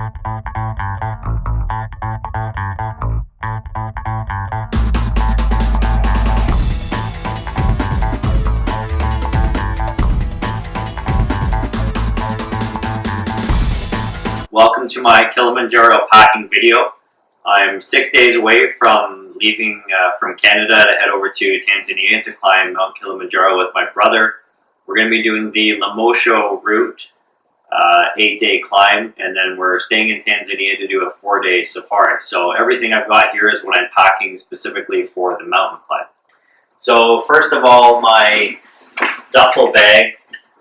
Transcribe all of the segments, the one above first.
Welcome to my Kilimanjaro packing video. I'm 6 days away from leaving from Canada to head over to Tanzania to climb Mount Kilimanjaro with my brother. We're going to be doing the Lamosho route, 8-day climb, and then we're staying in Tanzania to do a 4-day safari. So everything I've got here is what I'm packing specifically for the mountain climb. So first of all, my duffel bag.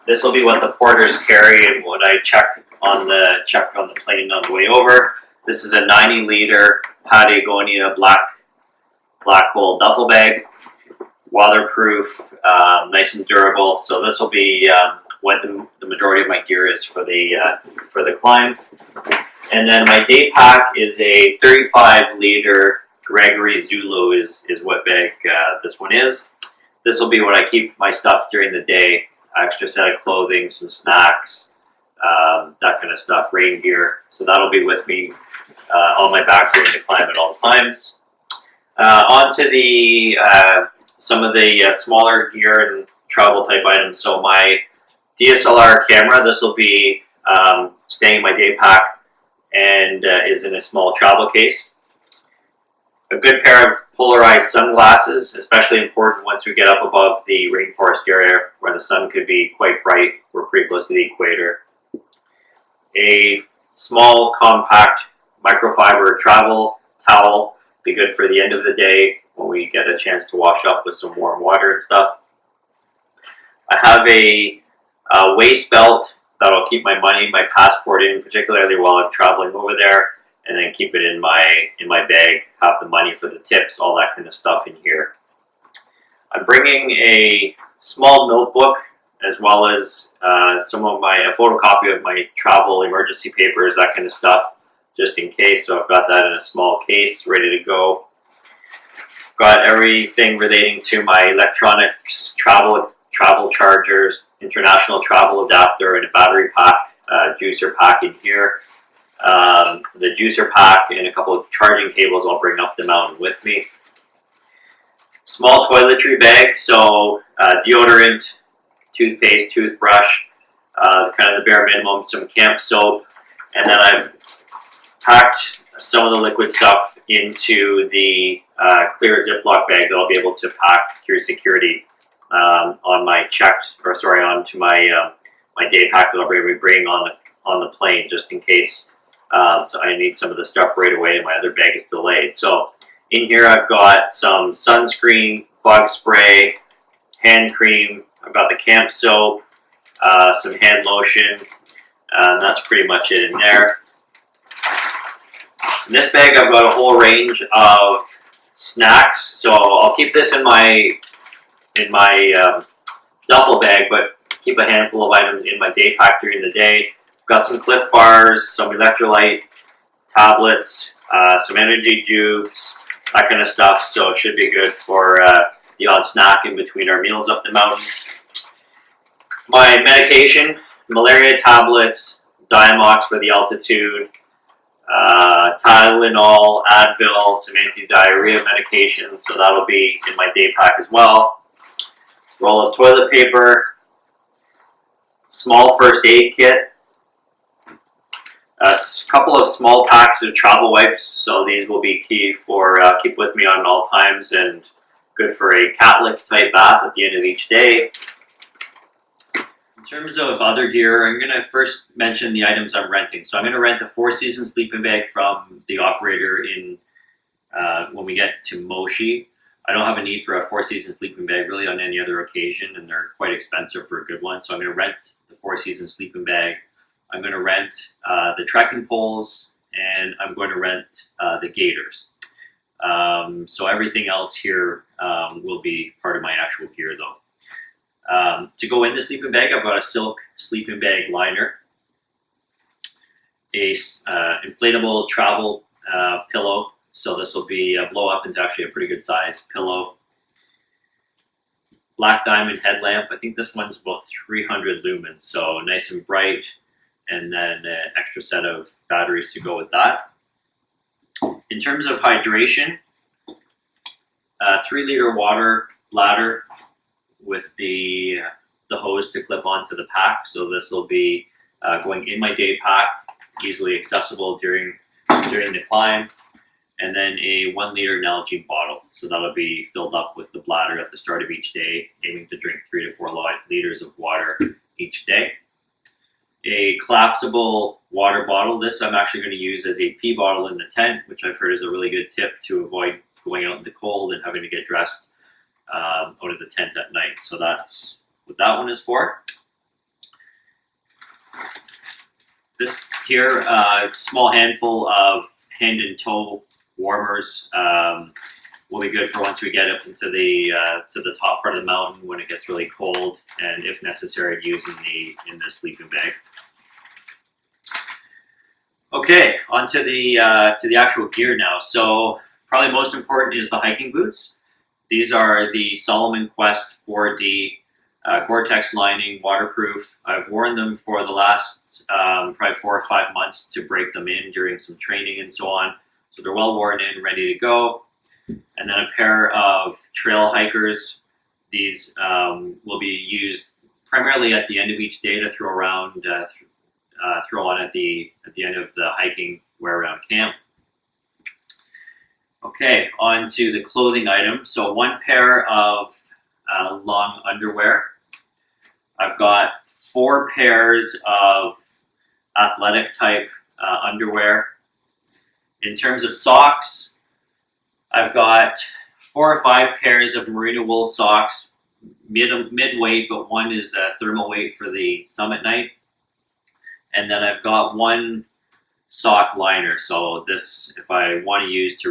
This will be what the porters carry and what I checked on the plane on the way over. This is a 90-liter Patagonia black hole duffel bag, waterproof, nice and durable. So this will be what the majority of my gear is for the climb. And then my day pack is a 35-liter Gregory Zulu is what bag this one is. This will be what I keep my stuff during the day. Extra set of clothing, some snacks, that kind of stuff, rain gear. So that'll be with me on my back during the climb at all times. On to the some of the smaller gear and travel type items. So my DSLR camera, this will be staying in my day pack and is in a small travel case. A good pair of polarized sunglasses, especially important once we get up above the rainforest area where the sun could be quite bright. We're pretty close to the equator. A small, compact microfiber travel towel, be good for the end of the day when we get a chance to wash up with some warm water and stuff. I have a waist belt that'll keep my money, my passport in, particularly while I'm traveling over there, and then keep it in my bag, have the money for the tips, all that kind of stuff in here. I'm bringing a small notebook as well as a photocopy of my travel emergency papers, that kind of stuff, just in case. So I've got that in a small case, ready to go. Got everything relating to my electronics, travel chargers, international travel adapter, and a battery pack, juicer pack in here. The juicer pack and a couple of charging cables I'll bring up the mountain with me. Small toiletry bag, so deodorant, toothpaste, toothbrush, kind of the bare minimum, some camp soap, and then I've packed some of the liquid stuff into the clear Ziploc bag that I'll be able to pack through security onto my my day pack that I'll be bringing on the plane, just in case. So I need some of the stuff right away and my other bag is delayed. So in here I've got some sunscreen, bug spray, hand cream, I've got the camp soap, some hand lotion, and that's pretty much it in there. In this bag I've got a whole range of snacks, so I'll keep this in my duffel bag, but keep a handful of items in my day pack during the day. Got some Cliff Bars, some electrolyte tablets, some energy juice, that kind of stuff. So it should be good for the odd snack in between our meals up the mountain. My medication, malaria tablets, Diamox for the altitude, Tylenol, Advil, some anti-diarrhea medication. So that'll be in my day pack as well. Roll of toilet paper, small first aid kit. A couple of small packs of travel wipes, so these will be key for keep with me on all times and good for a cat lick type bath at the end of each day. In terms of other gear, I'm going to first mention the items I'm renting. So I'm going to rent a 4-season sleeping bag from the operator when we get to Moshi. I don't have a need for a 4-season sleeping bag really on any other occasion, and they're quite expensive for a good one. So I'm going to rent the 4-season sleeping bag. I'm going to rent the trekking poles, and I'm going to rent the gaiters. So everything else here will be part of my actual gear though. To go in the sleeping bag, I've got a silk sleeping bag liner, a inflatable travel pillow, so this will be blow up into actually a pretty good size pillow. Black diamond headlamp, I think this one's about 300 lumens, so nice and bright. and then an extra set of batteries to go with that. In terms of hydration, a 3-liter water bladder with the hose to clip onto the pack. So this will be going in my day pack, easily accessible during the climb. And then a 1-liter Nalgene bottle. So that'll be filled up with the bladder at the start of each day, aiming to drink 3 to 4 liters of water each day. A collapsible water bottle. This I'm actually going to use as a pee bottle in the tent, which I've heard is a really good tip to avoid going out in the cold and having to get dressed out of the tent at night. So that's what that one is for. This here, small handful of hand and toe warmers will be good for once we get up into the top part of the mountain when it gets really cold, and if necessary, use in the sleeping bag. Okay, on to the actual gear now. So probably most important is the hiking boots. These are the Salomon Quest 4D Gore-Tex lining, waterproof. I've worn them for the last probably 4 or 5 months to break them in during some training and so on. So they're well worn in, ready to go. And then a pair of trail hikers. These will be used primarily at the end of each day to throw on at the end of the hiking wear around camp. Okay, on to the clothing item. So 1 pair of long underwear. I've got 4 pairs of athletic type underwear. In terms of socks, I've got 4 or 5 pairs of merino wool socks, mid-weight, but one is thermal weight for the summit night. And then I've got 1 sock liner. So this, if I want to use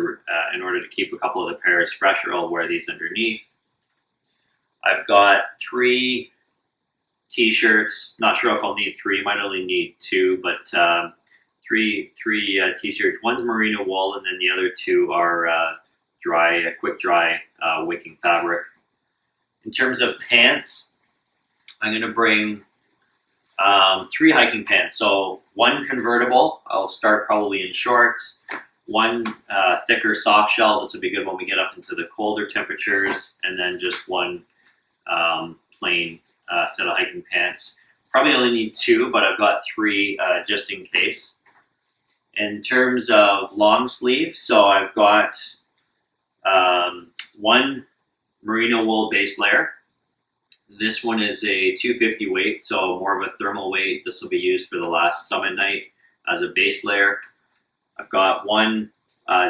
in order to keep a couple of the pairs fresher, I'll wear these underneath. I've got 3 t-shirts. Not sure if I'll need 3. Might only need 2, but 3 t-shirts. One's merino wool, and then the other 2 are quick dry wicking fabric. In terms of pants, I'm going to bring 3 hiking pants. So 1 convertible. I'll start probably in shorts. 1 thicker soft shell. This will be good when we get up into the colder temperatures, and then just 1 plain set of hiking pants. Probably only need 2, but I've got 3 just in case. In terms of long sleeve, so I've got 1 merino wool base layer. This one is a 250 weight, so more of a thermal weight. This will be used for the last summit night as a base layer. I've got 1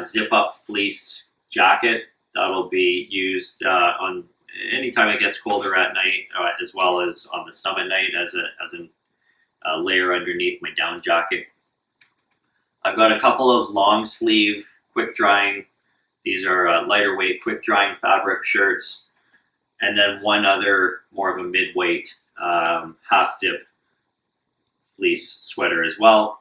zip-up fleece jacket that'll be used on anytime it gets colder at night, as well as on the summit night as a layer underneath my down jacket. I've got a couple of long sleeve, quick drying. These are lighter weight, quick drying fabric shirts. And then 1 other, more of a mid-weight, half zip fleece sweater as well.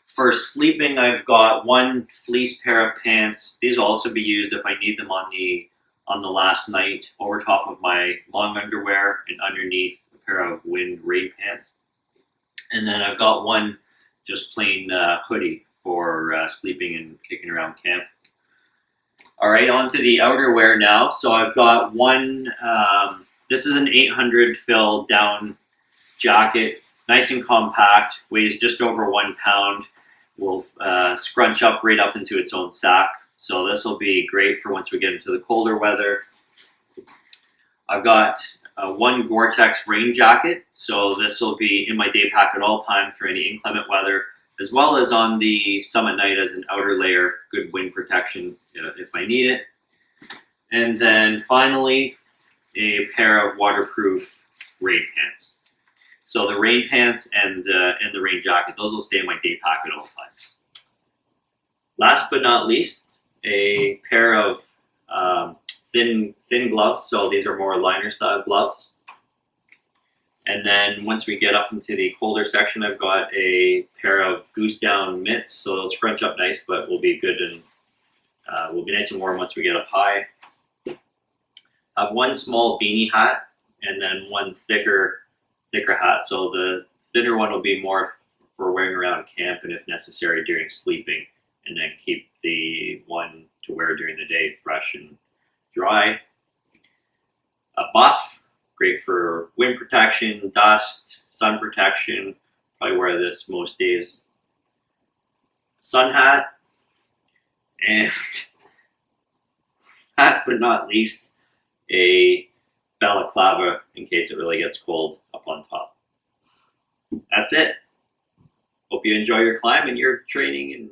For sleeping, I've got 1 fleece pair of pants. These will also be used if I need them on the last night, over top of my long underwear and underneath a pair of wind rain pants. And then I've got 1 just plain hoodie for sleeping and kicking around camp. All right, on to the outerwear now. So I've got 1, this is an 800 fill down jacket, nice and compact, weighs just over 1 pound, will scrunch up right up into its own sack. So this will be great for once we get into the colder weather. I've got 1 Gore-Tex rain jacket. So this will be in my day pack at all times for any inclement weather, as well as on the summit night as an outer layer, good wind protection if I need it. And then finally, a pair of waterproof rain pants. So the rain pants and the rain jacket, those will stay in my day pack at all times. Last but not least, a pair of thin gloves. So these are more liner style gloves. And then once we get up into the colder section, I've got a pair of goose down mitts. So they'll scrunch up nice, but will be good and will be nice and warm once we get up high. I have 1 small beanie hat and then 1 thicker hat. So the thinner one will be more for wearing around camp and if necessary during sleeping, and then keep the one to wear during the day fresh and dry. A buff, great for wind protection, dust, sun protection. Probably wear this most days. Sun hat, and last but not least, a balaclava in case it really gets cold up on top. That's it. Hope you enjoy your climb and your training and